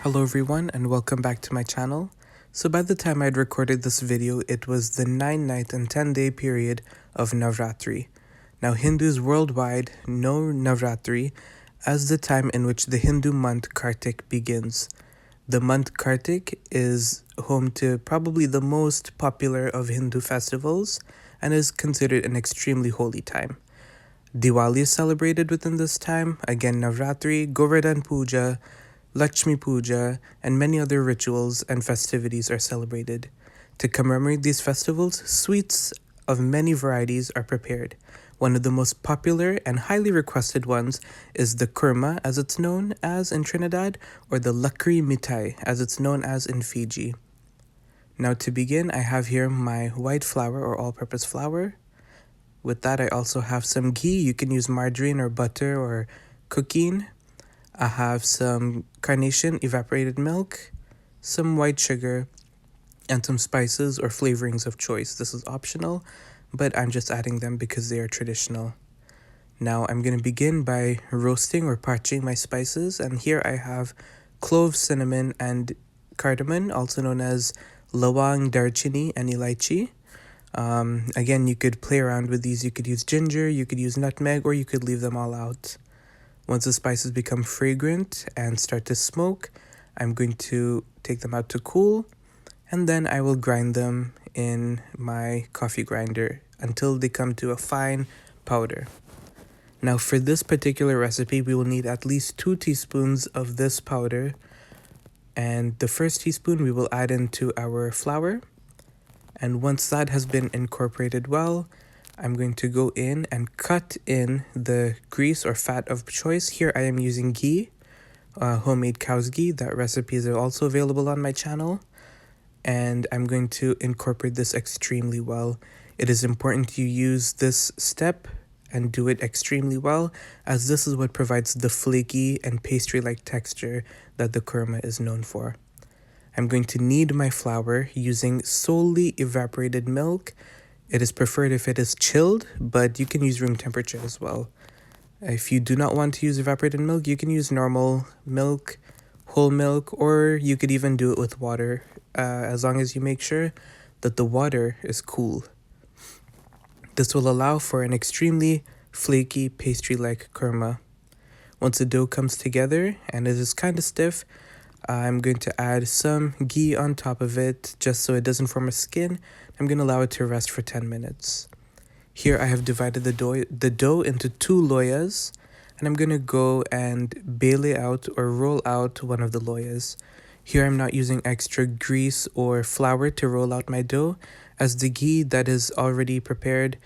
Hello everyone and welcome back to my channel. So by the time I'd recorded this video, it was the 9-night and 10-day period of Navratri. Now Hindus worldwide know Navratri as the time in which the Hindu month Kartik begins. The month Kartik is home to probably the most popular of Hindu festivals and is considered an extremely holy time. Diwali is celebrated within this time, again Navratri, Govardhan Puja, Lakshmi Puja, and many other rituals and festivities are celebrated. To commemorate these festivals, sweets of many varieties are prepared. One of the most popular and highly requested ones is the kurma, as it's known as in Trinidad, or the Lakri Mithai, as it's known as in Fiji. Now to begin, I have here my white flour or all-purpose flour. With that, I also have some ghee. You can use margarine or butter or cooking. I have some Carnation evaporated milk, some white sugar, and some spices or flavorings of choice. This is optional, but I'm just adding them because they are traditional. Now I'm going to begin by roasting or parching my spices, and here I have clove, cinnamon, and cardamom, also known as lawang, darchini, and elaichi. Again, you could play around with these. You could use ginger, you could use nutmeg, or you could leave them all out. Once the spices become fragrant and start to smoke, I'm going to take them out to cool, and then I will grind them in my coffee grinder until they come to a fine powder. Now for this particular recipe, we will need at least 2 teaspoons of this powder, and the first teaspoon we will add into our flour, and once that has been incorporated well, I'm going to go in and cut in the grease or fat of choice. Here I am using ghee, homemade cow's ghee. That recipe is also available on my channel. And I'm going to incorporate this extremely well. It is important to use this step and do it extremely well, as this is what provides the flaky and pastry-like texture that the kurma is known for. I'm going to knead my flour using solely evaporated milk. It is preferred if it is chilled, but you can use room temperature as well. If you do not want to use evaporated milk, you can use normal milk, whole milk, or you could even do it with water, as long as you make sure that the water is cool. This will allow for an extremely flaky pastry-like kurma. Once the dough comes together and it is kind of stiff, I'm going to add some ghee on top of it just so it doesn't form a skin. I'm going to allow it to rest for 10 minutes. Here I have divided the dough into 2 loyas, and I'm going to go and bale out or roll out one of the loyas. Here I'm not using extra grease or flour to roll out my dough, as the ghee that is already prepared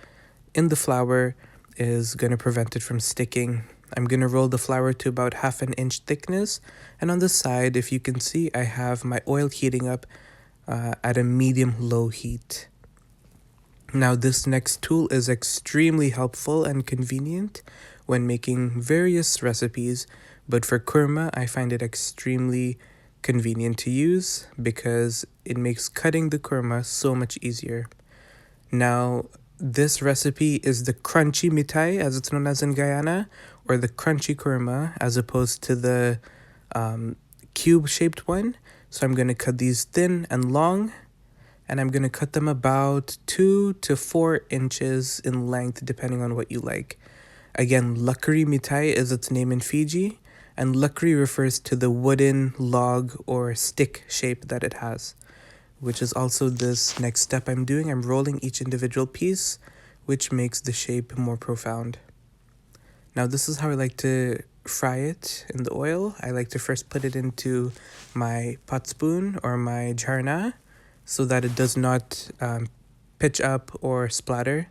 in the flour is going to prevent it from sticking. I'm going to roll the flour to about 1/2 inch thickness, and on the side, if you can see, I have my oil heating up at a medium-low heat. Now this next tool is extremely helpful and convenient when making various recipes, but for kurma, I find it extremely convenient to use because it makes cutting the kurma so much easier. Now, this recipe is the crunchy mithai, as it's known as in Guyana, or the crunchy kurma, as opposed to the cube-shaped one. So I'm going to cut these thin and long, and I'm going to cut them about 2 to 4 inches in length, depending on what you like. Again, Lakri Mithai is its name in Fiji, and Lakri refers to the wooden log or stick shape that it has, which is also this next step I'm doing. I'm rolling each individual piece, which makes the shape more profound. Now this is how I like to fry it in the oil. I like to first put it into my pot spoon or my jarna so that it does not pitch up or splatter.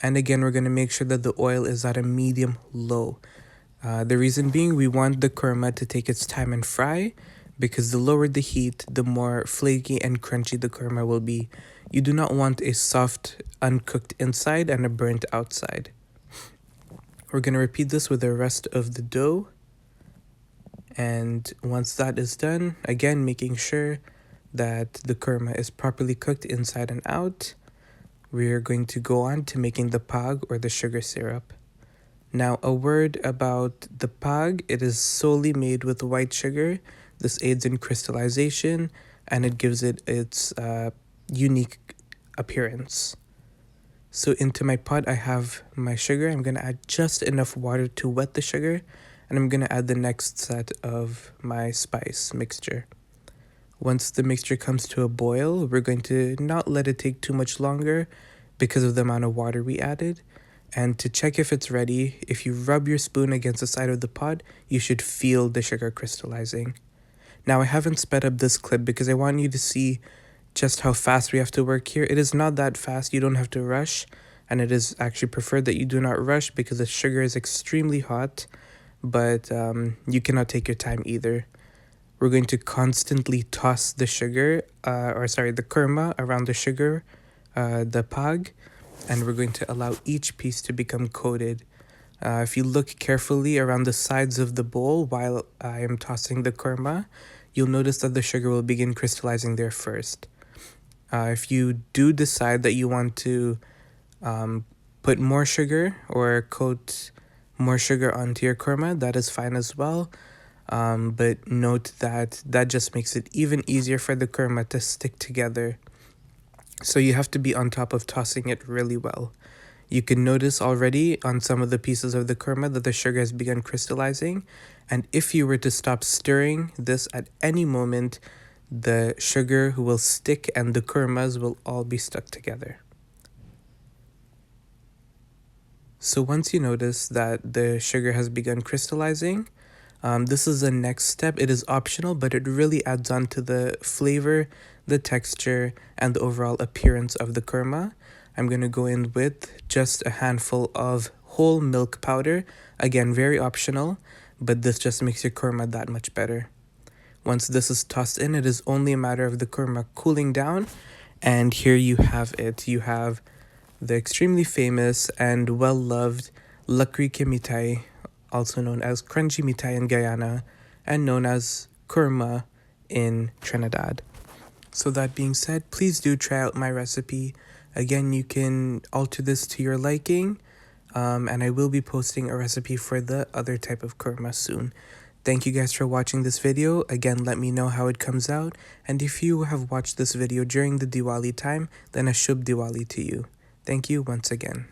And again, we're going to make sure that the oil is at a medium low. The reason being, we want the kurma to take its time and fry, because the lower the heat, the more flaky and crunchy the kurma will be. You do not want a soft, uncooked inside and a burnt outside. We're going to repeat this with the rest of the dough. And once that is done, again, making sure that the kurma is properly cooked inside and out, we're going to go on to making the paag, or the sugar syrup. Now, a word about the paag: it is solely made with white sugar. This aids in crystallization and it gives it its unique appearance. So into my pot, I have my sugar. I'm going to add just enough water to wet the sugar, and I'm going to add the next set of my spice mixture. Once the mixture comes to a boil, we're going to not let it take too much longer because of the amount of water we added. And to check if it's ready, if you rub your spoon against the side of the pot, you should feel the sugar crystallizing. Now, I haven't sped up this clip because I want you to see just how fast we have to work here. It is not that fast, you don't have to rush, and it is actually preferred that you do not rush because the sugar is extremely hot, but you cannot take your time either. We're going to constantly toss the sugar, the kurma around the sugar, the paag, and we're going to allow each piece to become coated. If you look carefully around the sides of the bowl while I am tossing the kurma, you'll notice that the sugar will begin crystallizing there first. If you do decide that you want to put more sugar or coat more sugar onto your kurma, that is fine as well. But note that that just makes it even easier for the kurma to stick together. So you have to be on top of tossing it really well. You can notice already on some of the pieces of the kurma that the sugar has begun crystallizing. And if you were to stop stirring this at any moment, the sugar will stick and the kurmas will all be stuck together. So once you notice that the sugar has begun crystallizing, this is the next step. It is optional, but it really adds on to the flavor, the texture, and the overall appearance of the kurma. I'm going to go in with just a handful of whole milk powder. Again, very optional, but this just makes your kurma that much better. Once this is tossed in, it is only a matter of the kurma cooling down, and here you have it. You have the extremely famous and well-loved Lakri Mithai, also known as Crunchy Mithai in Guyana, and known as Kurma in Trinidad. So that being said, please do try out my recipe. Again, you can alter this to your liking, and I will be posting a recipe for the other type of kurma soon. Thank you guys for watching this video. Again, let me know how it comes out, and if you have watched this video during the Diwali time, then a Shubh Diwali to you. Thank you once again.